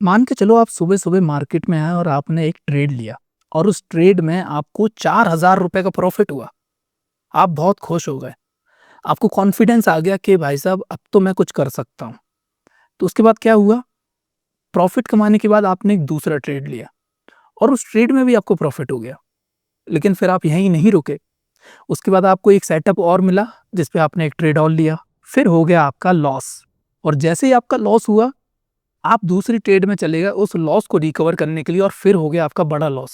मान के चलो आप सुबह सुबह मार्केट में आए और आपने एक ट्रेड लिया और उस ट्रेड में आपको 4,000 रुपए का प्रॉफिट हुआ। आप बहुत खुश हो गए। आपको कॉन्फिडेंस आ गया कि भाई साहब अब तो मैं कुछ कर सकता हूँ। तो उसके बाद क्या हुआ? प्रॉफिट कमाने के बाद आपने एक दूसरा ट्रेड लिया और उस ट्रेड में भी आपको प्रॉफिट हो गया। लेकिन फिर आप यहीं नहीं रुके। उसके बाद आपको एक सेटअप और मिला जिस पे आपने एक ट्रेड और लिया। फिर हो गया आपका लॉस। और जैसे ही आपका लॉस हुआ, आप दूसरी ट्रेड में चले गए उस लॉस को रिकवर करने के लिए और फिर हो गया आपका बड़ा लॉस।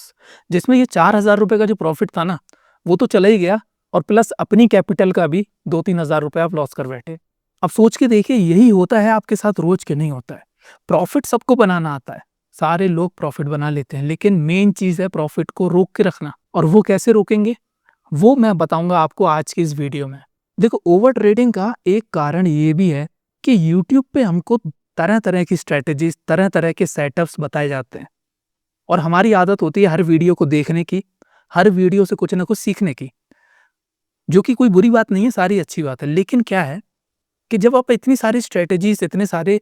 जिसमें ये 4,000 रुपए का जो प्रॉफिट था ना, वो तो चला ही गया और प्लस अपनी कैपिटल का भी 2-3 हज़ार रुपए आप लॉस कर बैठे। अब सोच के देखिए, यही होता है आपके साथ रोज के नहीं होता है। प्रॉफिट सबको बनाना आता है, सारे लोग प्रॉफिट बना लेते हैं, लेकिन मेन चीज है प्रॉफिट को रोक के रखना। और वो कैसे रोकेंगे, वो मैं बताऊंगा आपको आज की इस वीडियो में। देखो, ओवर ट्रेडिंग का एक कारण ये भी है कि यूट्यूब पे हमको तरह तरह की स्ट्रेटेजीज, तरह तरह के सेटअप्स बताए जाते हैं और हमारी आदत होती है हर वीडियो को देखने की, हर वीडियो से कुछ ना कुछ सीखने की, जो कि कोई बुरी बात नहीं है, सारी अच्छी बात है। लेकिन क्या है कि जब आप इतनी सारी स्ट्रेटेजीज, इतने सारे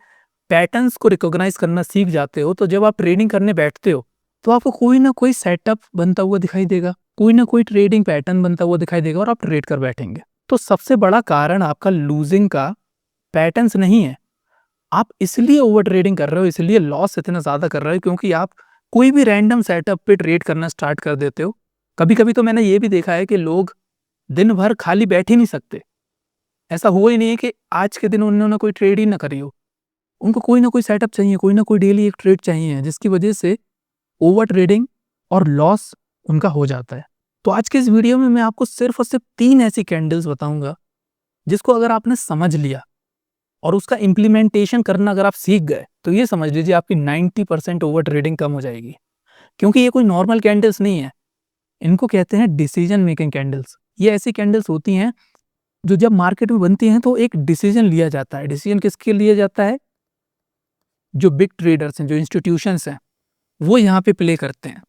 पैटर्न्स को रिकॉग्नाइज करना सीख जाते हो, तो जब आप ट्रेडिंग करने बैठते हो तो आपको कोई ना कोई सेटअप बनता हुआ दिखाई देगा, कोई ना कोई ट्रेडिंग पैटर्न बनता हुआ दिखाई देगा और आप ट्रेड कर बैठेंगे। तो सबसे बड़ा कारण आपका लूजिंग का पैटर्न्स नहीं है। आप इसलिए ओवर ट्रेडिंग कर रहे हो, इसलिए लॉस इतना ज़्यादा कर रहे हो क्योंकि आप कोई भी रैंडम सेटअप पे ट्रेड करना स्टार्ट कर देते हो। कभी-कभी तो मैंने ये भी देखा है कि लोग दिन भर खाली बैठ ही नहीं सकते। ऐसा हुआ ही नहीं है कि आज के दिन उन्होंने कोई ट्रेड ही ना करी हो। उनको कोई ना कोई सेटअप चाहिए, कोई ना कोई डेली एक ट्रेड चाहिए, जिसकी वजह से ओवर ट्रेडिंग और लॉस उनका हो जाता है। तो आज के इस वीडियो में मैं आपको सिर्फ और सिर्फ 3 ऐसी कैंडल्स बताऊंगा, जिसको अगर आपने समझ लिया और उसका इम्प्लीमेंटेशन करना अगर आप सीख गए, तो ये समझ लीजिए आपकी 90% ओवर ट्रेडिंग कम हो जाएगी। क्योंकि ये कोई नॉर्मल कैंडल्स नहीं है, इनको कहते हैं डिसीजन मेकिंग कैंडल्स। ये ऐसी कैंडल्स होती हैं जो जब मार्केट में बनती हैं तो एक डिसीजन लिया जाता है। डिसीजन किसके लिया जाता है? जो बिग ट्रेडर्स हैं, जो इंस्टीट्यूशंस हैं, वो यहाँ पे प्ले करते हैं।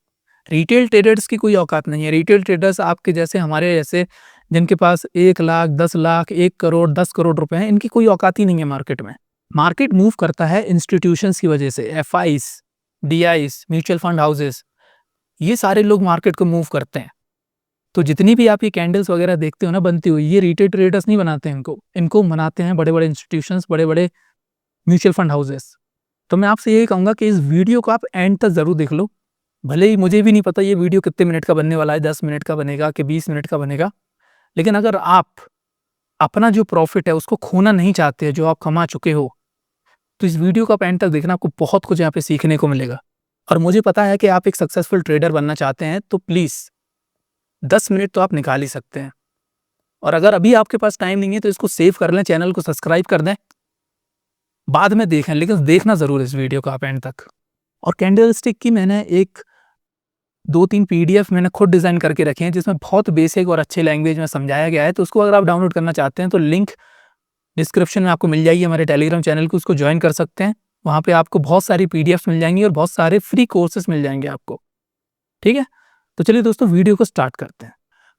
रिटेल ट्रेडर्स की कोई औकात नहीं है। रिटेल ट्रेडर्स आपके जैसे, हमारे जैसे, जिनके पास 1 लाख, 10 लाख, 1 करोड़, 10 करोड़ रुपए हैं, इनकी कोई औकात ही नहीं है मार्केट में। मार्केट मूव करता है इंस्टीट्यूशंस की वजह से। एफआईस, डीआईस, म्यूचुअल फंड हाउसेस, ये सारे लोग मार्केट को मूव करते हैं। तो जितनी भी आप ये कैंडल्स वगैरह देखते हो ना बनती हुई, ये रिटेल ट्रेडर्स नहीं बनाते हैं इनको। इनको बनाते हैं बड़े बड़े इंस्टीट्यूशंस, बड़े बड़े म्यूचुअल फंड हाउसेस। तो मैं आपसे यही कहूंगा कि इस वीडियो को आप एंड तक जरूर देख लो। भले ही मुझे भी नहीं पता ये वीडियो कितने मिनट का बनने वाला है, 10 मिनट का बनेगा कि 20 मिनट का बनेगा, लेकिन अगर आप अपना जो प्रॉफिट है उसको खोना नहीं चाहते, जो आप कमा चुके हो, तो इस वीडियो को आप एंड तक देखना। आपको बहुत कुछ यहाँ पे सीखने को मिलेगा। और मुझे पता है कि आप एक सक्सेसफुल ट्रेडर बनना चाहते हैं, तो प्लीज़ 10 मिनट तो आप निकाल ही सकते हैं। और अगर अभी आपके पास टाइम नहीं है तो इसको सेव कर लें, चैनल को सब्सक्राइब कर दें, बाद में देखें, लेकिन देखना ज़रूर इस वीडियो को आप एंड तक। और कैंडलस्टिक की मैंने एक 2-3 पीडीएफ मैंने खुद डिज़ाइन करके रखे हैं, जिसमें बहुत बेसिक और अच्छे लैंग्वेज में समझाया गया है। तो उसको अगर आप डाउनलोड करना चाहते हैं तो लिंक डिस्क्रिप्शन में आपको मिल जाएगी। हमारे टेलीग्राम चैनल को उसको ज्वाइन कर सकते हैं। वहाँ पे आपको बहुत सारी पीडीएफ्स मिल जाएंगी और बहुत सारे फ्री कोर्सेस मिल जाएंगे आपको। ठीक है, तो चलिए दोस्तों, वीडियो को स्टार्ट करते हैं।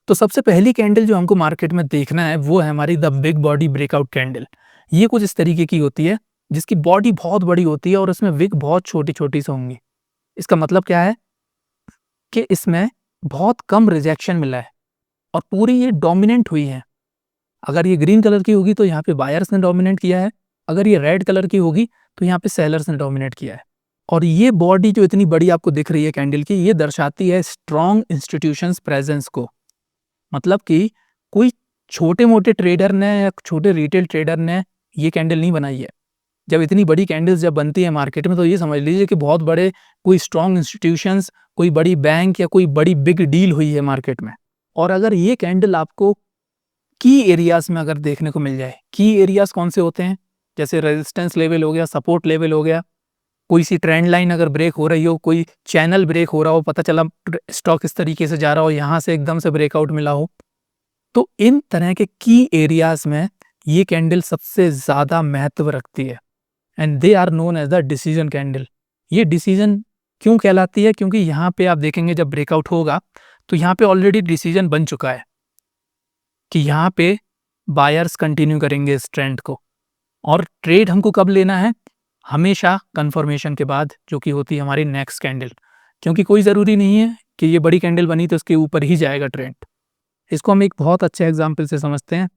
तो सबसे पहली कैंडल जो हमको मार्केट में देखना है वो है हमारी the big body breakout candle. ये कुछ इस तरीके की होती है, जिसकी बॉडी बहुत बड़ी होती है और उसमें विक बहुत छोटी छोटी सी होंगी। इसका मतलब क्या है कि इसमें बहुत कम रिजेक्शन मिला है और पूरी ये डोमिनेंट हुई है। अगर ये ग्रीन कलर की होगी तो यहाँ पे बायर्स ने डोमिनेट किया है, अगर ये रेड कलर की होगी तो यहाँ पे सेलर्स ने डोमिनेट किया है। और ये बॉडी जो इतनी बड़ी आपको दिख रही है कैंडल की, ये दर्शाती है स्ट्रॉन्ग इंस्टीट्यूशंस प्रेजेंस को। मतलब कि कोई छोटे मोटे ट्रेडर ने या छोटे रिटेल ट्रेडर ने ये कैंडल नहीं बनाई है। जब इतनी बड़ी कैंडल्स जब बनती है मार्केट में, तो ये समझ लीजिए कि बहुत बड़े कोई स्ट्रॉन्ग इंस्टीट्यूशंस, कोई बड़ी बैंक या कोई बड़ी बिग डील हुई है मार्केट में। और अगर ये कैंडल आपको की एरियाज में अगर देखने को मिल जाए, की एरियाज कौन से होते हैं? जैसे रेजिस्टेंस लेवल हो गया, सपोर्ट लेवल हो गया, कोई सी ट्रेंड लाइन अगर ब्रेक हो रही हो, कोई चैनल ब्रेक हो रहा हो, पता चला स्टॉक इस तरीके से जा रहा हो, यहाँ से एकदम से ब्रेकआउट मिला हो, तो इन तरह के की एरियाज में ये कैंडल सबसे ज्यादा महत्व रखती है। And they are known as the decision candle. ये डिसीजन क्यों कहलाती है? क्योंकि यहाँ पे आप देखेंगे जब ब्रेकआउट होगा तो यहाँ पे ऑलरेडी डिसीजन बन चुका है कि यहाँ पे बायर्स कंटिन्यू करेंगे इस ट्रेंड को। और ट्रेड हमको कब लेना है? हमेशा कन्फर्मेशन के बाद, जो कि होती है हमारी नेक्स्ट कैंडल, क्योंकि कोई ज़रूरी नहीं है कि ये बड़ी कैंडल बनी तो उसके ऊपर ही जाएगा ट्रेंड। इसको हम एक बहुत अच्छे एग्जाम्पल से समझते हैं।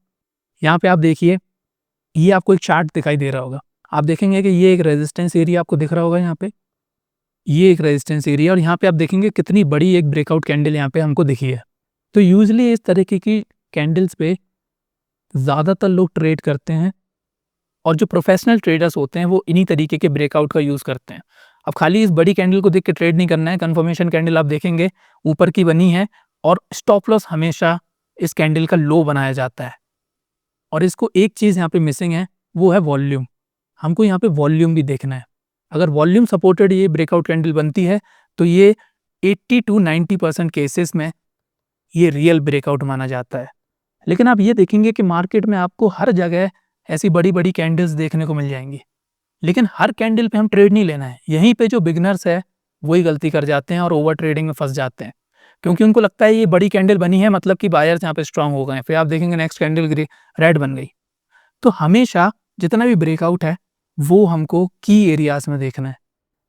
यहाँ पे आप देखिए, ये आपको एक चार्ट दिखाई दे रहा होगा। आप देखेंगे कि ये एक रेजिस्टेंस एरिया आपको दिख रहा होगा यहाँ पे, ये एक रेजिस्टेंस एरिया, और यहाँ पे आप देखेंगे कितनी बड़ी एक ब्रेकआउट कैंडल यहाँ पे हमको दिखी है। तो यूजुअली इस तरीके की कैंडल्स पे ज़्यादातर लोग ट्रेड करते हैं, और जो प्रोफेशनल ट्रेडर्स होते हैं वो इन्हीं तरीके के ब्रेकआउट का यूज़ करते हैं। अब खाली इस बड़ी कैंडल को देख के ट्रेड नहीं करना है। कन्फर्मेशन कैंडल आप देखेंगे ऊपर की बनी है, और स्टॉप लॉस हमेशा इस कैंडल का लो बनाया जाता है। और इसको एक चीज़ यहाँ पे मिसिंग है, वो है वॉल्यूम। हमको यहाँ पे वॉल्यूम भी देखना है। अगर वॉल्यूम सपोर्टेड ये ब्रेकआउट कैंडल बनती है तो ये 80 to 90% केसेस में ये रियल ब्रेकआउट माना जाता है। लेकिन आप ये देखेंगे कि मार्केट में आपको हर जगह ऐसी बड़ी बड़ी कैंडल्स देखने को मिल जाएंगी, लेकिन हर कैंडल पे हम ट्रेड नहीं लेना है। यहीं पे जो बिगनर्स है वही गलती कर जाते हैं और ओवर ट्रेडिंग में फंस जाते हैं, क्योंकि उनको लगता है ये बड़ी कैंडल बनी है मतलब कि बायर्स यहाँ पे स्ट्रांग हो गए हैं। फिर आप देखेंगे नेक्स्ट कैंडल रेड बन गई। तो हमेशा जितना भी ब्रेकआउट है वो हमको की एरियाज में देखना है।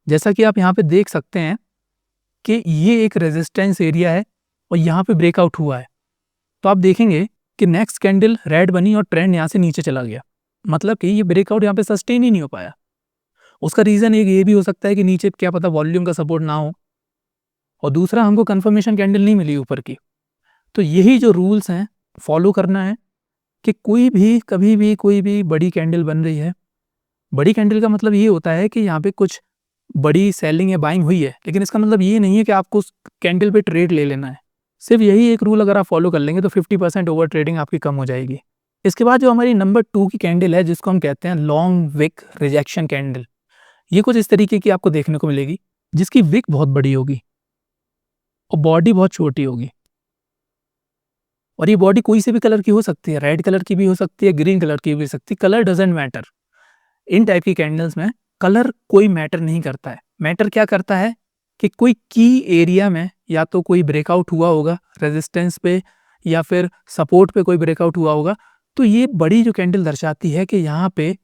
जैसा कि आप यहाँ पे देख सकते हैं कि ये एक रेजिस्टेंस एरिया है और यहाँ पे ब्रेकआउट हुआ है। तो आप देखेंगे कि नेक्स्ट कैंडल रेड बनी और ट्रेंड यहाँ से नीचे चला गया, मतलब कि ये ब्रेकआउट यहाँ पे सस्टेन ही नहीं हो पाया। उसका रीज़न एक ये भी हो सकता है कि नीचे क्या पता वॉल्यूम का सपोर्ट ना हो, और दूसरा हमको कंफर्मेशन कैंडल नहीं मिली ऊपर की। तो यही जो रूल्स हैं फॉलो करना है कि कोई भी कभी भी कोई भी बड़ी कैंडल बन रही है, बड़ी कैंडल का मतलब ये होता है कि यहाँ पे कुछ बड़ी सेलिंग या बाइंग हुई है, लेकिन इसका मतलब ये नहीं है कि आपको उस कैंडल पे ट्रेड ले लेना है। सिर्फ यही एक रूल अगर आप फॉलो कर लेंगे तो 50% ओवर ट्रेडिंग आपकी कम हो जाएगी। इसके बाद जो हमारी नंबर 2 की कैंडल है, जिसको हम कहते हैं लॉन्ग विक रिजेक्शन कैंडल, ये कुछ इस तरीके की आपको देखने को मिलेगी, जिसकी विक बहुत बड़ी होगी और बॉडी बहुत छोटी होगी। और ये बॉडी कोई से भी कलर की हो सकती है, रेड कलर की भी हो सकती है, ग्रीन कलर की भी हो सकती है। Colour doesn't matter. In type की कैंडल्स में कलर कोई मैटर नहीं करता है। मैटर क्या करता है कि कोई की एरिया में या तो कोई ब्रेकआउट हुआ होगा रेजिस्टेंस पे, या फिर सपोर्ट पे कोई ब्रेकआउट हुआ होगा। तो ये बड़ी जो कैंडल दर्शाती है कि यहाँ पे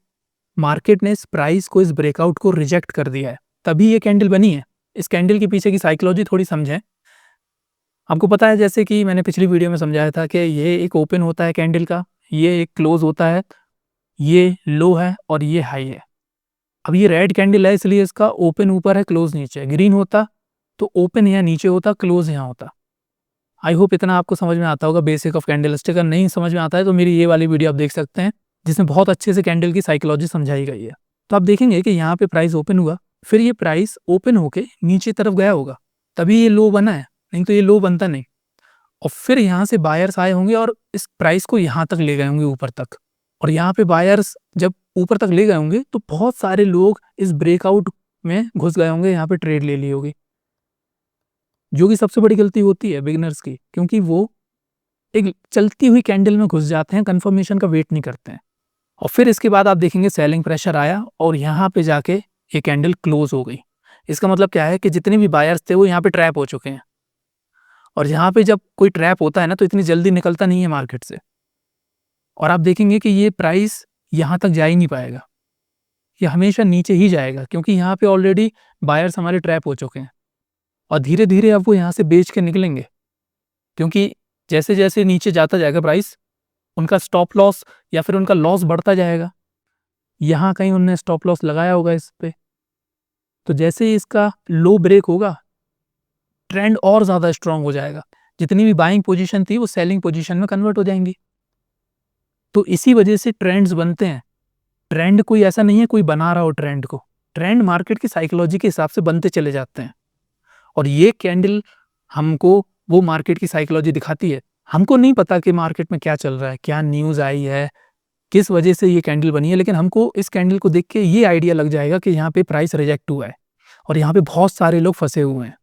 मार्केट ने इस प्राइस को, इस ब्रेकआउट को रिजेक्ट कर दिया है, तभी ये कैंडल बनी है। इस कैंडल के पीछे की साइकोलॉजी थोड़ी समझें। आपको पता है, जैसे कि मैंने पिछली वीडियो में समझाया था कि ये एक ओपन होता है कैंडल का, ये एक क्लोज होता है, ये लो है और ये हाई है। अब ये रेड कैंडल है इसलिए इसका ओपन ऊपर है, क्लोज नीचे है। ग्रीन होता तो ओपन यहाँ नीचे होता, क्लोज यहाँ होता। आई होप इतना आपको समझ में आता होगा बेसिक ऑफ कैंडलस्टिक। अगर नहीं समझ में आता है तो मेरी ये वाली वीडियो आप देख सकते हैं, जिसमें बहुत अच्छे से कैंडल की साइकोलॉजी समझाई गई है। तो आप देखेंगे कि यहाँ पे प्राइस ओपन हुआ, फिर ये प्राइस ओपन होके नीचे तरफ गया होगा, तभी ये लो बना है, नहीं तो ये लो बनता नहीं। और फिर यहाँ से बायर्स आए होंगे और इस प्राइस को यहाँ तक ले गए होंगे, ऊपर तक। और यहाँ पे बायर्स जब ऊपर तक ले गए होंगे तो बहुत सारे लोग इस ब्रेकआउट में घुस गए होंगे, यहाँ पे ट्रेड ले ली होगी, जो कि सबसे बड़ी गलती होती है बिगिनर्स की, क्योंकि वो एक चलती हुई कैंडल में घुस जाते हैं, कंफर्मेशन का वेट नहीं करते हैं। और फिर इसके बाद आप देखेंगे सेलिंग प्रेशर आया और यहाँ पे जाके ये कैंडल क्लोज हो गई। इसका मतलब क्या है कि जितने भी बायर्स थे वो यहाँ पे ट्रैप हो चुके हैं, और यहाँ पे जब कोई ट्रैप होता है ना तो इतनी जल्दी निकलता नहीं है मार्केट से। और आप देखेंगे कि ये प्राइस यहाँ तक जा ही नहीं पाएगा, ये हमेशा नीचे ही जाएगा, क्योंकि यहाँ पे ऑलरेडी बायर्स हमारे ट्रैप हो चुके हैं। और धीरे धीरे अब वो यहाँ से बेच के निकलेंगे, क्योंकि जैसे जैसे नीचे जाता जाएगा प्राइस, उनका स्टॉप लॉस या फिर उनका लॉस बढ़ता जाएगा। यहाँ कहीं उन्होंने स्टॉप लॉस लगाया होगा इस पे, तो जैसे ही इसका लो ब्रेक होगा ट्रेंड और ज़्यादा स्ट्रांग हो जाएगा। जितनी भी बाइंग पोजीशन थी वो सेलिंग पोजीशन में कन्वर्ट हो जाएंगी। तो इसी वजह से ट्रेंड्स बनते हैं। ट्रेंड कोई ऐसा नहीं है कोई बना रहा हो ट्रेंड को, ट्रेंड मार्केट की साइकोलॉजी के हिसाब से बनते चले जाते हैं। और ये कैंडल हमको वो मार्केट की साइकोलॉजी दिखाती है। हमको नहीं पता कि मार्केट में क्या चल रहा है, क्या न्यूज़ आई है, किस वजह से ये कैंडल बनी है, लेकिन हमको इस कैंडल को देख के ये आइडिया लग जाएगा कि यहाँ पे प्राइस रिजेक्ट हुआ है और यहाँ पे बहुत सारे लोग फंसे हुए हैं।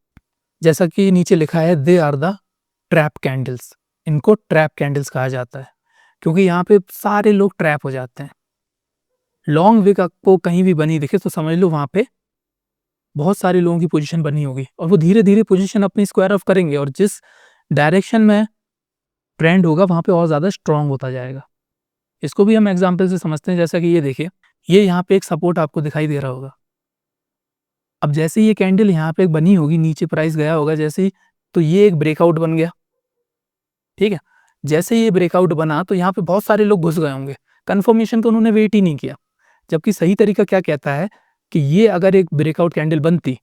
जैसा कि नीचे लिखा है, they are the trap candles. इनको ट्रैप कैंडल्स कहा जाता है, क्योंकि यहाँ पे सारे लोग ट्रैप हो जाते हैं। लॉन्ग विक आपको कहीं भी बनी दिखे तो समझ लो वहाँ पे बहुत सारे लोगों की पोजीशन बनी होगी, और वो धीरे धीरे पोजीशन अपनी स्क्वायर ऑफ करेंगे, और जिस डायरेक्शन में ट्रेंड होगा वहाँ पे और ज़्यादा स्ट्रांग होता जाएगा। इसको भी हम एग्जांपल से समझते हैं। जैसा कि ये देखिए, ये यहाँ पे एक सपोर्ट आपको दिखाई दे रहा होगा। अब जैसे ये कैंडल यहाँ पे बनी होगी, नीचे प्राइस गया होगा जैसे ही, तो ये एक ब्रेकआउट बन गया, ठीक है। जैसे ये ब्रेकआउट बना तो यहाँ पे बहुत सारे लोग घुस गए होंगे, कंफर्मेशन का उन्होंने वेट ही नहीं किया। जबकि सही तरीका क्या कहता है कि ये अगर एक ब्रेकआउट कैंडल बनती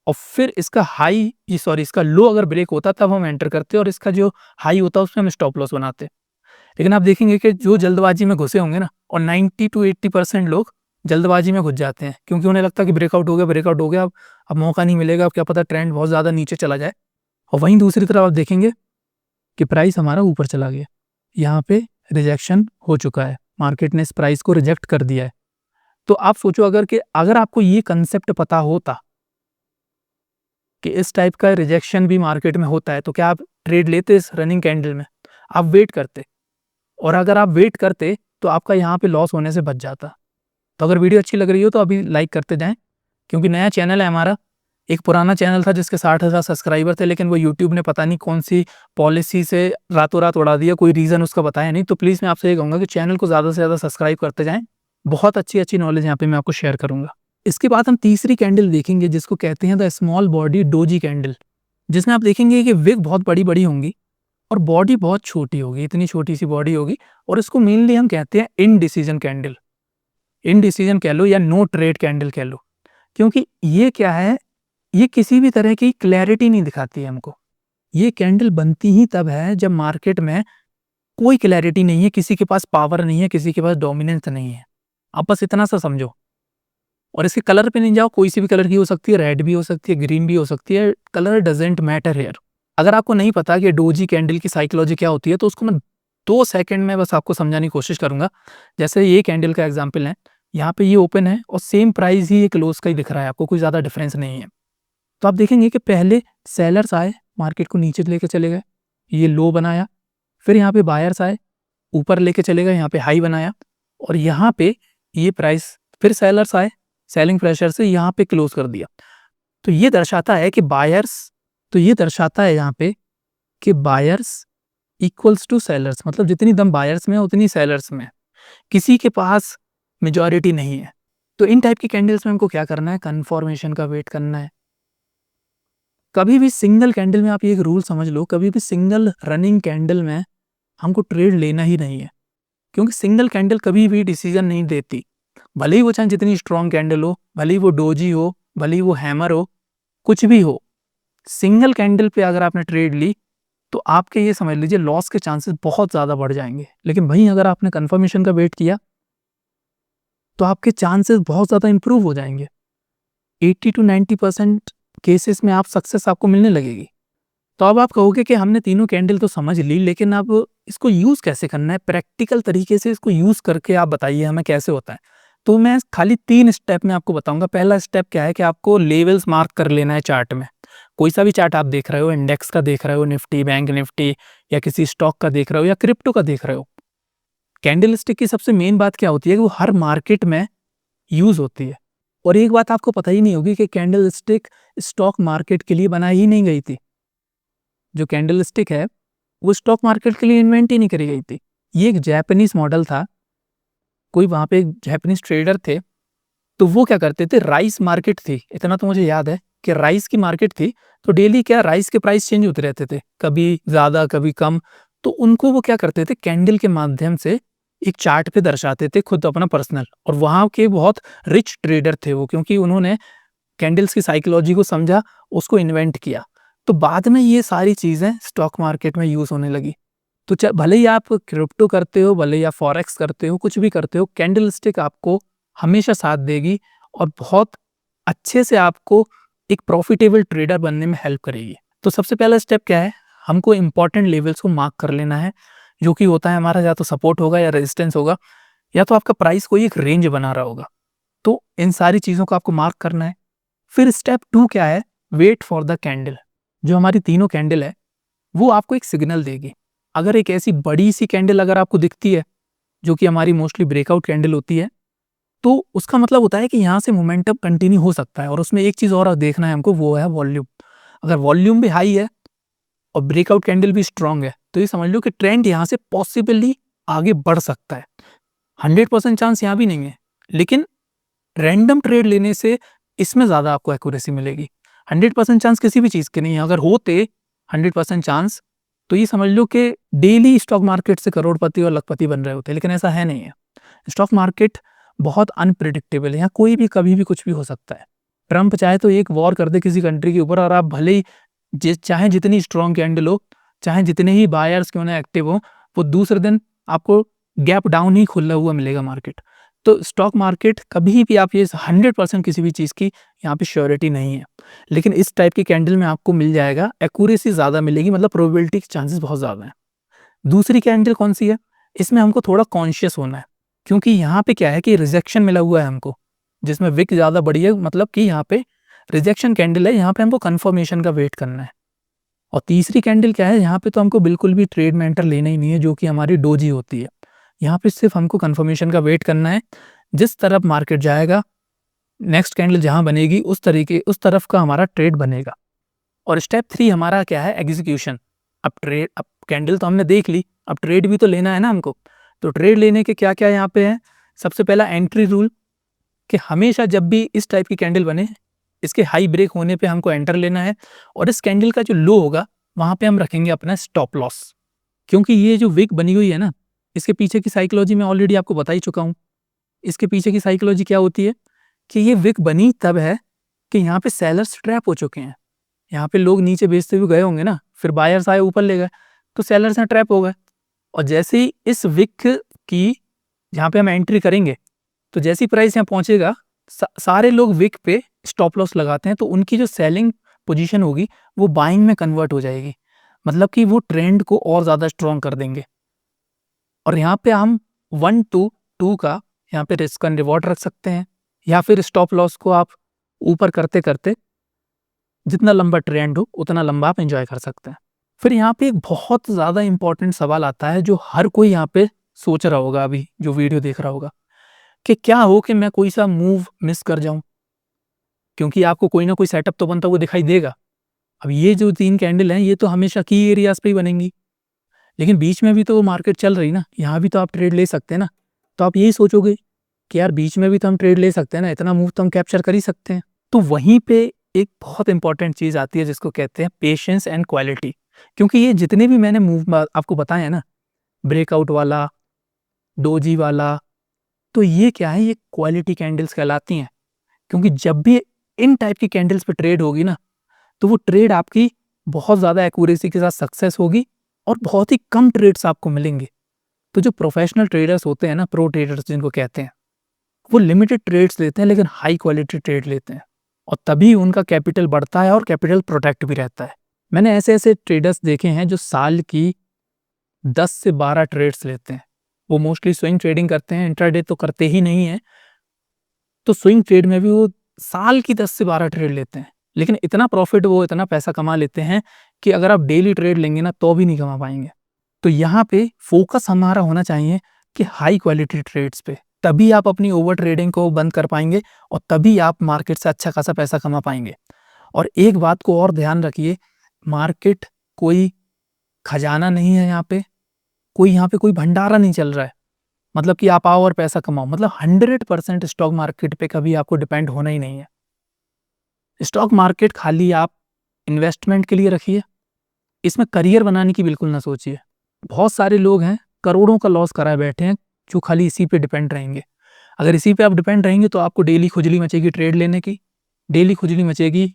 और फिर इसका हाई इसका लो अगर ब्रेक होता तब हम एंटर करते और इसका जो हाई होता उसमें हम स्टॉप लॉस बनाते। लेकिन आप देखेंगे कि जो जल्दबाजी में घुसे होंगे ना, और 90 to 80% लोग जल्दबाजी में घुस जाते हैं क्योंकि उन्हें लगता है कि ब्रेकआउट हो गया, अब मौका नहीं मिलेगा, अब क्या पता ट्रेंड बहुत ज़्यादा नीचे चला जाए। और वहीं दूसरी तरफ आप देखेंगे कि प्राइस हमारा ऊपर चला गया, यहाँ पे रिजेक्शन हो चुका है, मार्केट ने इस प्राइस को रिजेक्ट कर दिया है। तो आप सोचो अगर आपको ये कंसेप्ट पता होता कि इस टाइप का रिजेक्शन भी मार्केट में होता है, तो क्या आप ट्रेड लेते इस रनिंग कैंडल में? आप वेट करते, और अगर आप वेट करते तो आपका यहाँ पे लॉस होने से बच जाता। तो अगर वीडियो अच्छी लग रही हो तो अभी लाइक करते जाएं, क्योंकि नया चैनल है हमारा। एक पुराना चैनल था जिसके 60,000 सब्सक्राइबर थे, लेकिन वो यूट्यूब ने पता नहीं कौन सी पॉलिसी से रातों रात उड़ा दिया, कोई रीज़न उसका बताया नहीं। तो प्लीज़ मैं आपसे ये कहूँगा कि चैनल को ज़्यादा से ज़्यादा सब्सक्राइब करते जाएँ, बहुत अच्छी नॉलेज यहाँ पे मैं आपको शेयर करूँगा। इसके बाद हम तीसरी कैंडल देखेंगे जिसको कहते हैं the small body doji candle, जिसमें आप देखेंगे कि विक बहुत बड़ी होंगी और बॉडी बहुत छोटी होगी, इतनी छोटी सी बॉडी होगी। और इसको मेनली हम कहते हैं इनडिसीजन कैंडल, इनडिसीजन कह लो या नो ट्रेड कैंडल कह लो, क्योंकि ये क्या है, ये किसी भी तरह की क्लैरिटी नहीं दिखाती है हमको। ये कैंडल बनती ही तब है जब मार्केट में कोई क्लैरिटी नहीं है, किसी के पास पावर नहीं है, किसी के पास डोमिनेंस नहीं है। आप बस इतना सा समझो। और इसके कलर पे नहीं जाओ, कोई सी भी कलर की हो सकती है, रेड भी हो सकती है, ग्रीन भी हो सकती है, कलर डजेंट मैटर हियर। अगर आपको नहीं पता कि डोजी कैंडल की साइकोलॉजी क्या होती है तो उसको मैं 2 सेकंड में बस आपको समझाने की कोशिश करूंगा। जैसे ये कैंडल का एग्जांपल है, यहाँ पे ये ओपन है और सेम प्राइस ही ये क्लोज का ही दिख रहा है आपको, कोई ज़्यादा डिफरेंस नहीं है। तो आप देखेंगे कि पहले सेलर्स आए, मार्केट को नीचे लेके चले गए, ये लो बनाया, फिर यहाँ पे बायर्स आए, ऊपर लेके चले गए, यहाँ पे हाई बनाया, और यहाँ पे ये प्राइस फिर सेलर्स आए, सेलिंग प्रेशर से यहाँ पे क्लोज कर दिया। तो ये दर्शाता है कि यहाँ पे कि बायर्स इक्वल्स टू सेलर्स, मतलब जितनी दम बायर्स में है उतनी सेलर्स में, किसी के पास मेजॉरिटी नहीं है। तो इन टाइप की कैंडल्स में हमको क्या करना है, कंफर्मेशन का वेट करना है। कभी भी सिंगल कैंडल में आप ये एक रूल समझ लो, कभी भी सिंगल रनिंग कैंडल में हमको ट्रेड लेना ही नहीं है, क्योंकि सिंगल कैंडल कभी भी डिसीजन नहीं देती। भले ही वो चाहे जितनी स्ट्रॉन्ग कैंडल हो, भले ही वो डोजी हो, भले ही वो हैमर हो, कुछ भी हो, सिंगल कैंडल पे अगर आपने ट्रेड ली तो आपके ये समझ लीजिए लॉस के चांसेस बहुत ज़्यादा बढ़ जाएंगे। लेकिन वहीं अगर आपने कंफर्मेशन का वेट किया तो आपके चांसेस बहुत ज़्यादा इंप्रूव हो जाएंगे। 80 to 90% केसेस में आप सक्सेस आपको मिलने लगेगी। तो अब आप कहोगे कि हमने तीनों कैंडल तो समझ ली, लेकिन अब इसको यूज़ कैसे करना है, प्रैक्टिकल तरीके से इसको यूज़ करके आप बताइए हमें कैसे होता है। तो मैं खाली 3 स्टेप में आपको बताऊंगा। पहला स्टेप क्या है कि आपको लेवल्स मार्क कर लेना है चार्ट में। कोई सा भी चार्ट आप देख रहे हो, इंडेक्स का देख रहे हो, निफ्टी, बैंक निफ्टी, या किसी स्टॉक का देख रहे हो, या क्रिप्टो का देख रहे हो, कैंडल स्टिक की सबसे मेन बात क्या होती है कि वो हर मार्केट में यूज़ होती है। और एक बात आपको पता ही नहीं होगी कि कैंडल स्टिक स्टॉक मार्केट के लिए बनाई ही नहीं गई थी। जो कैंडल स्टिक है वो स्टॉक मार्केट के लिए इन्वेंट ही नहीं करी गई थी। ये एक जापानीज मॉडल था। कोई वहाँ पे एक जापानीज ट्रेडर थे, तो वो क्या करते थे, राइस मार्केट थी, इतना तो मुझे याद है कि राइस की मार्केट थी, तो डेली क्या राइस के प्राइस चेंज होते रहते थे, कभी ज़्यादा कभी कम। तो उनको वो क्या करते थे, कैंडल के माध्यम से एक चार्ट पे दर्शाते थे खुद अपना पर्सनल। और वहाँ के बहुत रिच ट्रेडर थे वो, क्योंकि उन्होंने कैंडल्स की साइकोलॉजी को समझा, उसको इन्वेंट किया। तो बाद में ये सारी चीज़ें स्टॉक मार्केट में यूज़ होने लगी। तो भले ही आप क्रिप्टो करते हो, भले ही आप फॉरेक्स करते हो, कुछ भी करते हो, कैंडल स्टिक आपको हमेशा साथ देगी और बहुत अच्छे से आपको एक प्रॉफिटेबल ट्रेडर बनने में हेल्प करेगी। तो सबसे पहला स्टेप क्या है, हमको इंपॉर्टेंट लेवल्स को मार्क कर लेना है, जो कि होता है हमारा या तो सपोर्ट होगा या रेजिस्टेंस होगा, या तो आपका प्राइस कोई एक रेंज बना रहा होगा। तो इन सारी चीज़ों को आपको मार्क करना है। फिर स्टेप 2 क्या है, वेट फॉर द कैंडल। जो हमारी तीनों कैंडल है वो आपको एक सिग्नल देगी। अगर एक ऐसी बड़ी सी कैंडल अगर आपको दिखती है, जो कि हमारी मोस्टली ब्रेकआउट कैंडल होती है, तो उसका मतलब होता है कि यहाँ से मोमेंटम कंटिन्यू हो सकता है। और उसमें एक चीज़ और देखना है हमको, वो है वॉल्यूम। अगर वॉल्यूम भी हाई है और ब्रेकआउट कैंडल भी स्ट्रांग है, तो ये समझ लो कि ट्रेंड यहाँ से पॉसिबली आगे बढ़ सकता है। 100% चांस यहाँ भी नहीं है, लेकिन रैंडम ट्रेड लेने से इसमें ज़्यादा आपको एक्यूरेसी मिलेगी। 100% चांस किसी भी चीज़ के नहीं है। अगर होते 100% चांस, तो ये समझ लो कि डेली स्टॉक मार्केट से करोड़पति और लखपति बन रहे होते, लेकिन ऐसा है नहीं है। स्टॉक मार्केट बहुत अनप्रेडिक्टेबल है, यहाँ कोई भी कभी भी कुछ भी हो सकता है। ट्रंप चाहे तो एक वॉर कर दे किसी कंट्री के ऊपर और आप भले ही चाहे जितनी स्ट्रॉन्ग कैंडल हो, चाहे जितने ही बायर्स क्यों ना एक्टिव हो, वो दूसरे दिन आपको गैप डाउन ही खुला हुआ मिलेगा मार्केट। तो स्टॉक मार्केट कभी भी आप ये 100% किसी भी चीज़ की यहाँ पे श्योरिटी नहीं है, लेकिन इस टाइप की कैंडल में आपको मिल जाएगा, एक्यूरेसी ज़्यादा मिलेगी, मतलब प्रोबेबिलिटी के चांसेस बहुत ज़्यादा हैं। दूसरी कैंडल कौन सी है? इसमें हमको थोड़ा कॉन्शियस होना है, क्योंकि यहाँ पे क्या है कि रिजेक्शन मिला हुआ है हमको, जिसमें विक ज़्यादा बड़ी है, मतलब कि यहाँ पे रिजेक्शन कैंडल है, यहाँ पे हमको कन्फर्मेशन का वेट करना है। और तीसरी कैंडल क्या है, यहाँ पे तो हमको बिल्कुल भी ट्रेड में एंटर लेना ही नहीं है, जो कि हमारी डोजी होती है। यहाँ पे सिर्फ हमको कन्फर्मेशन का वेट करना है, जिस तरफ मार्केट जाएगा, नेक्स्ट कैंडल जहाँ बनेगी उस तरफ का हमारा ट्रेड बनेगा। और स्टेप 3 हमारा क्या है? एग्जीक्यूशन। अब कैंडल तो हमने देख ली, अब ट्रेड भी तो लेना है ना हमको। तो ट्रेड लेने के क्या क्या यहाँ पे है? सबसे पहला एंट्री रूल, कि हमेशा जब भी इस टाइप की कैंडल बने, इसके हाई ब्रेक होने पे हमको एंटर लेना है, और इस कैंडल का जो लो होगा वहाँ पे हम रखेंगे अपना स्टॉप लॉस। क्योंकि ये जो विक बनी हुई है ना, इसके पीछे की साइकोलॉजी मैं ऑलरेडी आपको बता ही चुका हूँ। इसके पीछे की साइकोलॉजी क्या होती है कि ये विक बनी तब है कि यहाँ पे सेलर्स ट्रैप हो चुके हैं। यहाँ पे लोग नीचे बेचते हुए गए होंगे ना, फिर बायर्स आए ऊपर ले गए, तो सेलर्स यहाँ ट्रैप हो गए। और जैसे ही इस विक की यहाँ पे हम एंट्री करेंगे, तो जैसी प्राइस यहाँ पहुंचेगा, सारे लोग विक पे स्टॉप लॉस लगाते हैं, तो उनकी जो सेलिंग पोजीशन होगी वो बाइंग में कन्वर्ट हो जाएगी, मतलब कि वो ट्रेंड को और ज़्यादा स्ट्रॉन्ग कर देंगे। और यहाँ पे हम 1 to 2 का यहाँ पे रिस्क एंड रिवॉर्ड रख सकते हैं, या फिर स्टॉप लॉस को आप ऊपर करते करते जितना लंबा ट्रेंड हो उतना लंबा आप एंजॉय कर सकते हैं। फिर यहाँ पे एक बहुत ज़्यादा इंपॉर्टेंट सवाल आता है, जो हर कोई यहाँ पे सोच रहा होगा, अभी जो वीडियो देख रहा होगा, कि क्या हो कि मैं कोई सा मूव मिस कर जाऊं, क्योंकि आपको कोई ना कोई सेटअप तो बनता हुआ दिखाई देगा। अब ये जो 3 कैंडल हैं, ये तो हमेशा की एरियाज पे ही बनेंगी, लेकिन बीच में भी तो मार्केट चल रही ना, यहाँ भी तो आप ट्रेड ले सकते हैं ना। तो आप यही सोचोगे कि यार बीच में भी तो हम ट्रेड ले सकते हैं ना, इतना मूव तो हम कैप्चर कर ही सकते हैं। तो वहीं पे एक बहुत इंपॉर्टेंट चीज़ आती है, जिसको कहते हैं पेशेंस एंड क्वालिटी। क्योंकि ये जितने भी मैंने मूव आपको बताए हैं ना, ब्रेकआउट वाला, डोजी वाला, तो ये क्या है? ये क्वालिटी कैंडल्स कहलाती हैं। क्योंकि जब भी इन टाइप की कैंडल्स पे ट्रेड होगी ना, तो वो ट्रेड आपकी बहुत ज़्यादा एक्यूरेसी के साथ सक्सेस होगी, और बहुत ही कम ट्रेड्स आपको मिलेंगे। तो जो प्रोफेशनल ट्रेडर्स होते हैं ना, प्रो ट्रेडर्स जिनको कहते हैं, वो लिमिटेड ट्रेड्स लेते हैं, लेकिन हाई क्वालिटी ट्रेड लेते हैं, और तभी उनका कैपिटल बढ़ता है और कैपिटल प्रोटेक्ट भी रहता है। मैंने ऐसे ट्रेडर्स देखे हैं जो साल की 10 से 12 ट्रेड्स लेते हैं। वो मोस्टली स्विंग ट्रेडिंग करते हैं, इंट्राडे तो करते ही नहीं है। तो स्विंग ट्रेड में भी वो साल की 10 से 12 ट्रेड लेते हैं, लेकिन इतना प्रॉफिट, वो इतना पैसा कमा लेते हैं कि अगर आप डेली ट्रेड लेंगे ना, तो भी नहीं कमा पाएंगे। तो यहाँ पे फोकस हमारा होना चाहिए कि हाई क्वालिटी ट्रेड्स पे, तभी आप अपनी ओवर ट्रेडिंग को बंद कर पाएंगे, और तभी आप मार्केट से अच्छा खासा पैसा कमा पाएंगे। और एक बात को और ध्यान रखिए, मार्केट कोई खजाना नहीं है, यहाँ पे कोई भंडारा नहीं चल रहा है, मतलब कि आप आओ और पैसा कमाओ। मतलब 100% स्टॉक मार्केट पे कभी आपको डिपेंड होना ही नहीं है। स्टॉक मार्केट खाली आप इन्वेस्टमेंट के लिए रखिए, इसमें करियर बनाने की बिल्कुल ना सोचिए। बहुत सारे लोग हैं, करोड़ों का लॉस कराए बैठे हैं, जो खाली इसी पे डिपेंड रहेंगे। अगर इसी पे आप डिपेंड रहेंगे, तो आपको डेली खुजली मचेगी ट्रेड लेने की, डेली खुजली मचेगी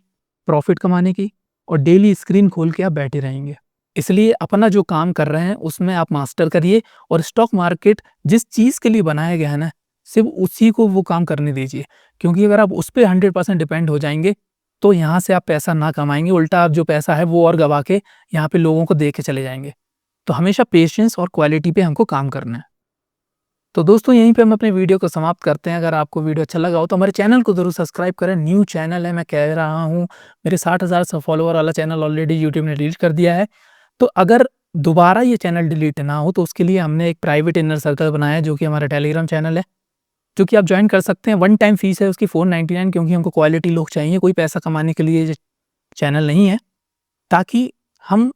प्रॉफिट कमाने की, और डेली स्क्रीन खोल के आप बैठे रहेंगे। इसलिए अपना जो काम कर रहे हैं उसमें आप मास्टर करिए, और स्टॉक मार्केट जिस चीज़ के लिए बनाया गया है ना, सिर्फ उसी को वो काम करने दीजिए। क्योंकि अगर आप उस पर 100% डिपेंड हो जाएंगे, तो यहाँ से आप पैसा ना कमाएंगे, उल्टा आप जो पैसा है वो और गवा के यहाँ पे लोगों को दे के चले जाएंगे। तो हमेशा पेशेंस और क्वालिटी पे हमको काम करना है। तो दोस्तों, यहीं पे हम अपने वीडियो को समाप्त करते हैं। अगर आपको वीडियो अच्छा लगा हो तो हमारे चैनल को ज़रूर सब्सक्राइब करें। न्यू चैनल है, मैं कह रहा हूँ, मेरे 60,000 फॉलोवर वाला चैनल ऑलरेडी यूट्यूब ने डिलीट कर दिया है। तो अगर दोबारा ये चैनल डिलीट ना हो, तो उसके लिए हमने एक प्राइवेट इनर सर्कल बनाया है, जो कि हमारा टेलीग्राम चैनल है, जो कि आप ज्वाइन कर सकते हैं। 1 टाइम फीस है उसकी 499, क्योंकि हमको क्वालिटी लोग चाहिए, कोई पैसा कमाने के लिए चैनल नहीं है, ताकि हम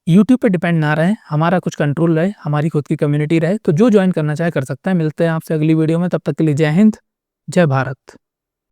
यूट्यूब पे डिपेंड ना रहे, हमारा कुछ कंट्रोल रहे, हमारी खुद की कम्युनिटी रहे। तो जो ज्वाइन करना चाहे कर सकता है। मिलते हैं आपसे अगली वीडियो में, तब तक के लिए जय हिंद, जय भारत।